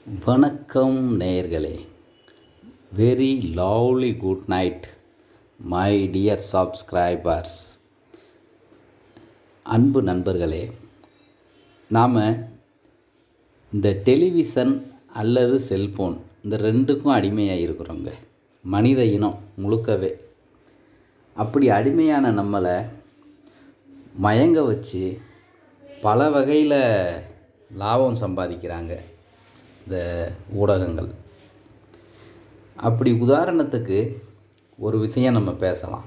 வணக்கம் நேயர்களே. Very lovely good night my dear subscribers. அன்பு நண்பர்களே, நாம் இந்த டெலிவிஷன் அல்லது செல்ஃபோன் இந்த ரெண்டுக்கும் அடிமையாக இருக்கிறோங்க. மனித இனம் முழுக்கவே அப்படி அடிமையான நம்மளை மயங்க வச்சு பல வகையில் லாபம் சம்பாதிக்கிறாங்க இந்த ஊடகங்கள். அப்படி உதாரணத்துக்கு ஒரு விஷயம் நம்ம பேசலாம்.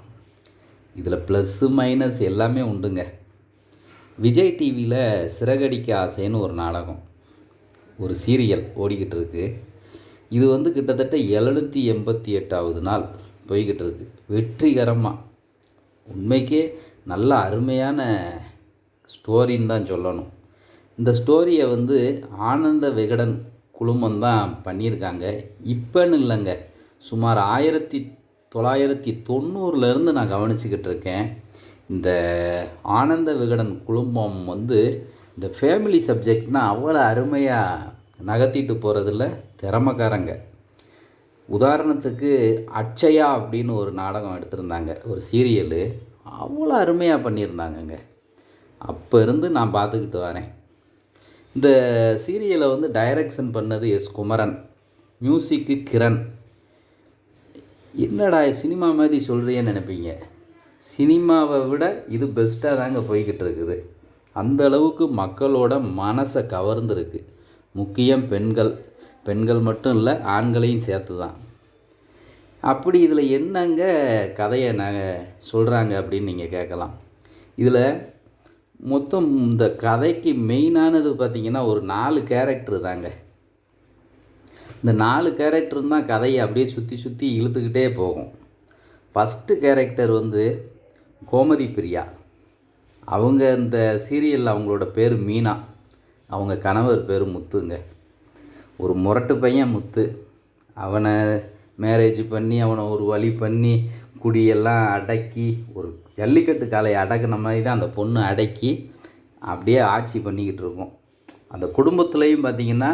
இதில் ப்ளஸ்ஸு மைனஸ் எல்லாமே உண்டுங்க. விஜய் டிவியில் சிறகடிக்க ஆசைன்னு ஒரு நாடகம், ஒரு சீரியல் ஓடிக்கிட்டு இருக்கு. இது கிட்டத்தட்ட 788வது நாள் போய்கிட்டு இருக்கு வெற்றிகரமாக. உண்மைக்கே நல்ல அருமையான ஸ்டோரின்னு தான் சொல்லணும். இந்த ஸ்டோரியை ஆனந்த விகடன் குழுமம்தான் பண்ணியிருக்காங்க. இப்போன்னு இல்லைங்க, சுமார் 1990லேருந்து நான் கவனிச்சுக்கிட்டு இருக்கேன். இந்த ஆனந்த விகடன் குழுமம் இந்த ஃபேமிலி சப்ஜெக்ட்னால் அவ்வளோ அருமையாக நகர்த்திட்டு போகிறதுல திறமைக்காரங்க. உதாரணத்துக்கு அட்சயா அப்படின்னு ஒரு நாடகம் எடுத்திருந்தாங்க, ஒரு சீரியலு. அவ்வளோ அருமையாக பண்ணியிருந்தாங்கங்க. அப்போ இருந்து நான் பார்த்துக்கிட்டு வரேன். இந்த சீரியலை டைரக்ஷன் பண்ணது எஸ். குமரன், மியூசிக்கு கிரண். என்னடா சினிமா மாதிரி சொல்கிறேன்னு நினைப்பீங்க. சினிமாவை விட இது பெஸ்ட்டாக தாங்க போய்கிட்டு இருக்குது. அந்த அளவுக்கு மக்களோட மனசை கவர்ந்துருக்கு. முக்கியம் பெண்கள் மட்டும் இல்லை, ஆண்களையும் சேர்த்து தான். அப்படி இதில் என்னங்க கதையை சொல்கிறாங்க அப்படின்னு நீங்கள் கேட்கலாம். இதில் மொத்தம் இந்த கதைக்கு மெயினானது பார்த்திங்கன்னா ஒரு 4 கேரக்டரு தாங்க. இந்த 4 கேரக்டரும் தான் கதையை அப்படியே சுற்றி இழுத்துக்கிட்டே போகும். First character Gomathi Priya. அவங்க இந்த சீரியலில் அவங்களோட பேர் மீனா, அவங்க கணவர் பேர் முத்துங்க. ஒரு முரட்டு பையன் முத்து. அவனை மேரேஜ் பண்ணி அவனை ஒரு வழி பண்ணி குடியெல்லாம் அடக்கி, ஒரு ஜல்லிக்கட்டு காளையை அடக்கின மாதிரி தான் அந்த பொண்ணு அடக்கி அப்படியே ஆட்சி பண்ணிக்கிட்டு இருக்கும். அந்த குடும்பத்துலேயும் பார்த்திங்கன்னா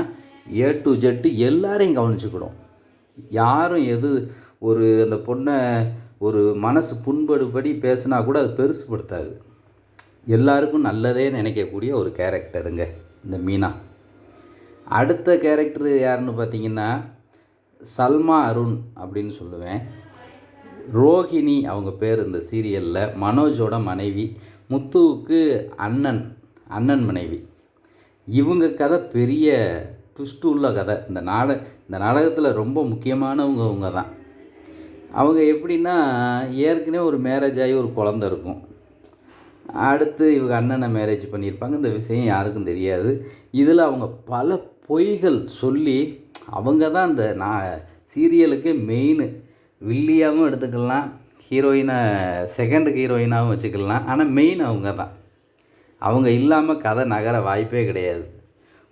A to Z எல்லாரையும் கவனிச்சுக்கிடும். யாரும் அந்த பொண்ணை ஒரு மனசு புண்படுபடி பேசுனா கூட அது பெருசுப்படுத்தாது. எல்லாருக்கும் நல்லதே நினைக்கக்கூடிய ஒரு கேரக்டருங்க இந்த மீனா. அடுத்த கேரக்டரு யாருன்னு பார்த்திங்கன்னா சல்மா அருண் அப்படின்னு சொல்லுவேன். ரோஹிணி அவங்க பேர் இந்த சீரியலில் மனோஜோட மனைவி, முத்துவுக்கு அண்ணன் மனைவி. இவங்க கதை பெரிய ட்விஸ்ட் உள்ள கதை. இந்த நாடகத்தில் ரொம்ப முக்கியமானவங்க அவங்க தான். அவங்க எப்படின்னா, ஏற்கனவே ஒரு மேரேஜ் ஆகி ஒரு குழந்த இருக்கும். அடுத்து இவங்க அண்ணனை மேரேஜ் பண்ணியிருப்பாங்க. இந்த விஷயம் யாருக்கும் தெரியாது. இதில் அவங்க பல பொய்கள் சொல்லி அவங்க தான் இந்த சீரியலுக்கு மெயின். வில்லியாகவும் எடுத்துக்கலாம், ஹீரோயினை செகண்ட் ஹீரோயினாகவும் வச்சுக்கலாம். ஆனால் மெயின் அவங்க தான். அவங்க இல்லாமல் கதை நகர வாய்ப்பே கிடையாது.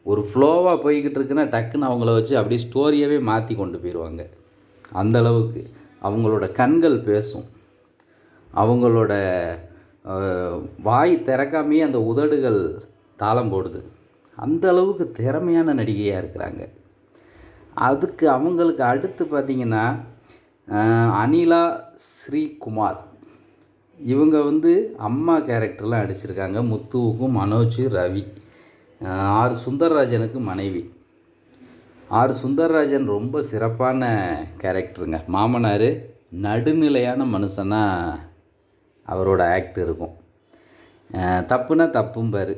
ஒரு ஃப்ளோவாக போய்கிட்டு இருக்குன்னா டக்குன்னு அவங்கள வச்சு அப்படியே ஸ்டோரியவே மாற்றி கொண்டு போயிடுவாங்க. அந்தளவுக்கு அவங்களோட கண்கள் பேசும். அவங்களோட வாய் திறக்காமையே அந்த உதடுகள் தாளம் போடுது. அந்த அளவுக்கு திறமையான நடிகையாக இருக்கிறாங்க. அவங்களுக்கு அடுத்து பார்த்திங்கன்னா அனிலா ஸ்ரீகுமார். இவங்க அம்மா கேரக்டர்லாம் அடிச்சிருக்காங்க. முத்துவுக்கும் மனோஜ், ரவி. ஆர் சுந்தர்ராஜனுக்கு மனைவி. ஆர் சுந்தர்ராஜன் ரொம்ப சிறப்பான கேரக்டருங்க. மாமனார் நடுநிலையான மனுஷனாக அவரோட ஆக்ட் இருக்கும். தப்புனா தப்பும்பார்,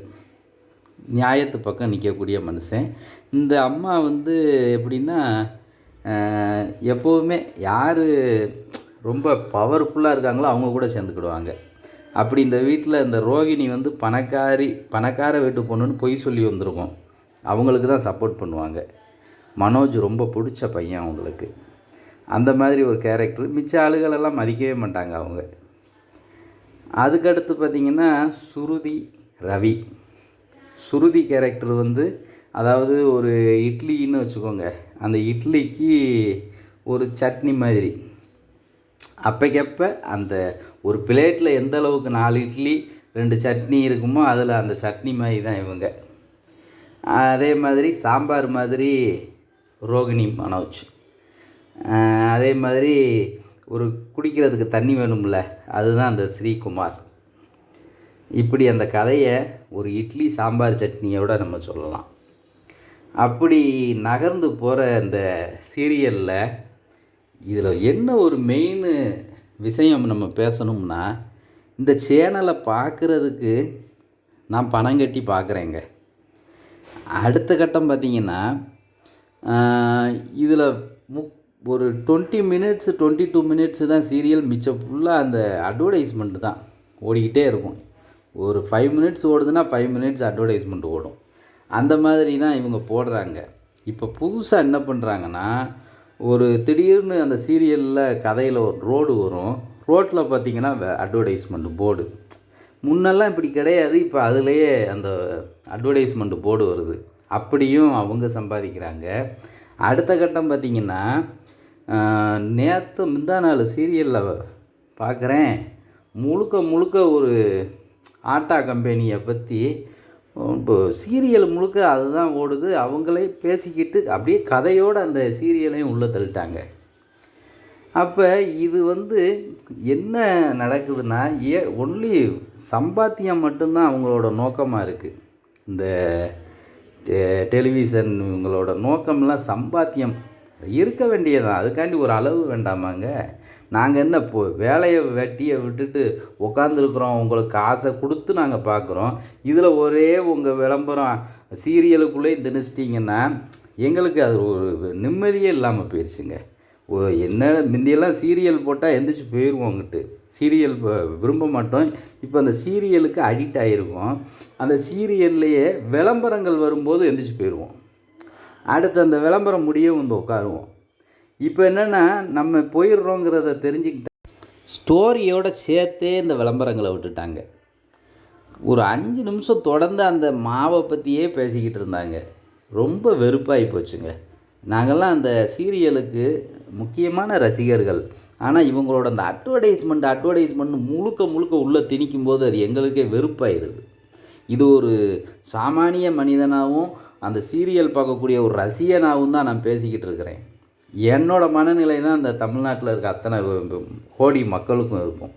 நியாயத்து பக்கம் நிற்கக்கூடிய மனுஷன். இந்த அம்மா எப்படின்னா, எப்போவுமே யார் ரொம்ப பவர்ஃபுல்லாக இருக்காங்களோ அவங்க கூட சேர்ந்துக்கிடுவாங்க. அப்படி இந்த வீட்டில் இந்த ரோகிணி பணக்கார வீட்டு பொண்ணுன்னு பொய் சொல்லி வந்திருக்கோம். அவங்களுக்கு தான் சப்போர்ட் பண்ணுவாங்க. மனோஜ் ரொம்ப பிடிச்ச பையன் அவங்களுக்கு. அந்த மாதிரி ஒரு கேரக்டர். மிச்ச ஆளுகளெல்லாம் மதிக்கவே மாட்டாங்க அவங்க. அதுக்கடுத்து பார்த்திங்கன்னா சுருதி, ரவி. சுருதி கேரக்டர் அதாவது ஒரு இட்லின்னு வச்சுக்கோங்க. அந்த இட்லிக்கு ஒரு சட்னி மாதிரி. அப்போக்கப்போ அந்த ஒரு பிளேட்டில் எந்த அளவுக்கு 4 இட்லி 2 சட்னி இருக்குமோ அதில் அந்த சட்னி மாதிரி தான் இவங்க. அதே மாதிரி சாம்பார் மாதிரி ரோகிணி மனோஜ். அதே மாதிரி ஒரு குடிக்கிறதுக்கு தண்ணி வேணும்ல, அதுதான் அந்த ஸ்ரீகுமார். இப்படி அந்த கதையை ஒரு இட்லி சாம்பார் சட்னியோட நம்ம சொல்லலாம். அப்படி நகர்ந்து போகிற அந்த சீரியலில் இதில் என்ன ஒரு மெயின் விஷயம் நம்ம பேசணும்னா, இந்த சேனலை பார்க்குறதுக்கு நான் பணம் கட்டி பார்க்குறேங்க. அடுத்த கட்டம் பார்த்திங்கன்னா, இதில் ஒரு 20 மினிட்ஸு 22 மினிட்ஸு தான் சீரியல், மிச்சம் ஃபுல்லாக அந்த அட்வர்டைஸ்மெண்ட்டு தான் ஓடிக்கிட்டே இருக்கும். ஒரு 5 மினிட்ஸ் ஓடுதுன்னா 5 மினிட்ஸ் அட்வர்டைஸ்மெண்ட் ஓடும். அந்த மாதிரி தான் இவங்க போடுறாங்க. இப்போ புதுசாக என்ன பண்ணுறாங்கன்னா, ஒரு திடீர்னு அந்த சீரியலில் கதையில் ஒரு ரோடு வரும். ரோட்டில் பார்த்திங்கன்னா அட்வர்டைஸ்மெண்ட் போர்டு. முன்னெல்லாம் இப்படி கிடையாது. இப்போ அதுலேயே அந்த அட்வர்டைஸ்மெண்ட் போர்டு வருது. அப்படியும் அவங்க சம்பாதிக்கிறாங்க. அடுத்த கட்டம் பார்த்திங்கன்னா, நேற்று முந்தா நாள் சீரியலில் பார்க்குறேன், முழுக்க ஒரு ஆட்டா கம்பெனியை பற்றி இப்போ சீரியல் முழுக்க அதுதான் ஓடுது. அவங்களே பேசிக்கிட்டு அப்படியே கதையோடு அந்த சீரியலையும் உள்ளே தள்ளிட்டாங்க. அப்போ இது என்ன நடக்குதுன்னா, ஒன்லி சம்பாத்தியம் மட்டும்தான் அவங்களோட நோக்கமாக இருக்குது. இந்த டெலிவிஷன் இவங்களோட நோக்கம்லாம் சம்பாத்தியம் இருக்க வேண்டியதான். அதுக்காண்டி ஒரு அளவு வேண்டாமாங்க? நாங்கள் என்ன வேலையை வெட்டியை விட்டுட்டு உட்காந்துருக்குறோம், உங்களுக்கு ஆசை கொடுத்து நாங்கள் பார்க்குறோம். இதில் ஒரே உங்கள் விளம்பரம் சீரியலுக்குள்ளே திணிச்சிட்டிங்கன்னா எங்களுக்கு அது ஒரு நிம்மதியே இல்லாமல் போயிடுச்சுங்க. என்ன முந்தியெல்லாம் சீரியல் போட்டால் எந்திரிச்சு போயிடுவோம். அங்கிட்டு சீரியல் விரும்ப மாட்டோம். இப்போ அந்த சீரியலுக்கு அடிக்ட் ஆகிருக்கோம். அந்த சீரியல்லையே விளம்பரங்கள் வரும்போது எந்திரிச்சு போயிடுவோம். அடுத்து அந்த விளம்பரம் முடிய உட்காருவோம். இப்போ என்னென்னா, நம்ம போயிடுறோங்கிறத தெரிஞ்சுக்கிட்ட ஸ்டோரியோடு சேர்த்தே இந்த விளம்பரங்களை விட்டுட்டாங்க. ஒரு 5 நிமிஷம் தொடர்ந்து அந்த மாவை பற்றியே பேசிக்கிட்டு இருந்தாங்க. ரொம்ப வெறுப்பாகி போச்சுங்க. நாங்கள்லாம் அந்த சீரியலுக்கு முக்கியமான ரசிகர்கள். ஆனால் இவங்களோட அந்த அட்வர்டைஸ்மெண்ட் முழுக்க உள்ளே திணிக்கும் போது அது எங்களுக்கே வெறுப்பாயிருது. இது ஒரு சாமானிய மனிதனாகவும் அந்த சீரியல் பார்க்கக்கூடிய ஒரு ரசிகனாகவும் தான் நான் பேசிக்கிட்டு இருக்கிறேன். என்னோடய மனநிலை தான் இந்த தமிழ்நாட்டில் இருக்க அத்தனை கோடி மக்களுக்கும் இருக்கும்.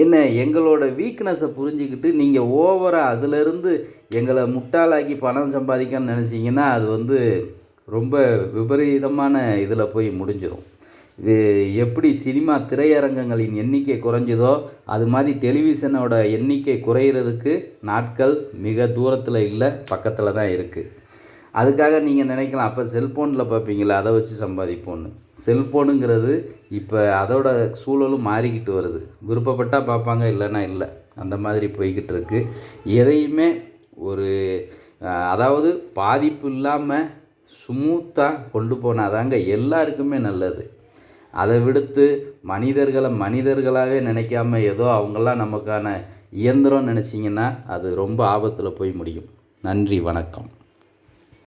என்ன, எங்களோட வீக்னஸை புரிஞ்சுக்கிட்டு நீங்கள் ஓவராக அதிலிருந்து எங்களை முட்டாளாக்கி பணம் சம்பாதிக்கணும்னு நினச்சிங்கன்னா அது ரொம்ப விபரீதமான இதில் போய் முடிஞ்சிடும். எப்படி சினிமா திரையரங்கங்களின் எண்ணிக்கை குறைஞ்சதோ அது மாதிரி டெலிவிஷனோட எண்ணிக்கை குறையிறதுக்கு நாட்கள் மிக தூரத்தில் இல்லை, பக்கத்தில் தான் இருக்குது. அதுக்காக நீங்கள் நினைக்கலாம், அப்போ செல்ஃபோனில் பார்ப்பீங்களா, அதை வச்சு சம்பாதிப்போன்னு. செல்ஃபோனுங்கிறது இப்போ அதோட சூழலும் மாறிக்கிட்டு வருது. விருப்பப்பட்டால் பார்ப்பாங்க, இல்லைன்னா இல்லை. அந்த மாதிரி போய்கிட்டு இருக்குது. எதையுமே அதாவது பாதிப்பு இல்லாமல் ஸ்மூத்தாக கொண்டு போனாதாங்க எல்லாருக்குமே நல்லது. அதை விடுத்து மனிதர்களாகவே நினைக்காம ஏதோ அவங்களாம் நமக்கான இயந்திரம் நினச்சிங்கன்னா அது ரொம்ப ஆபத்தில் போய் முடியும். நன்றி, வணக்கம்.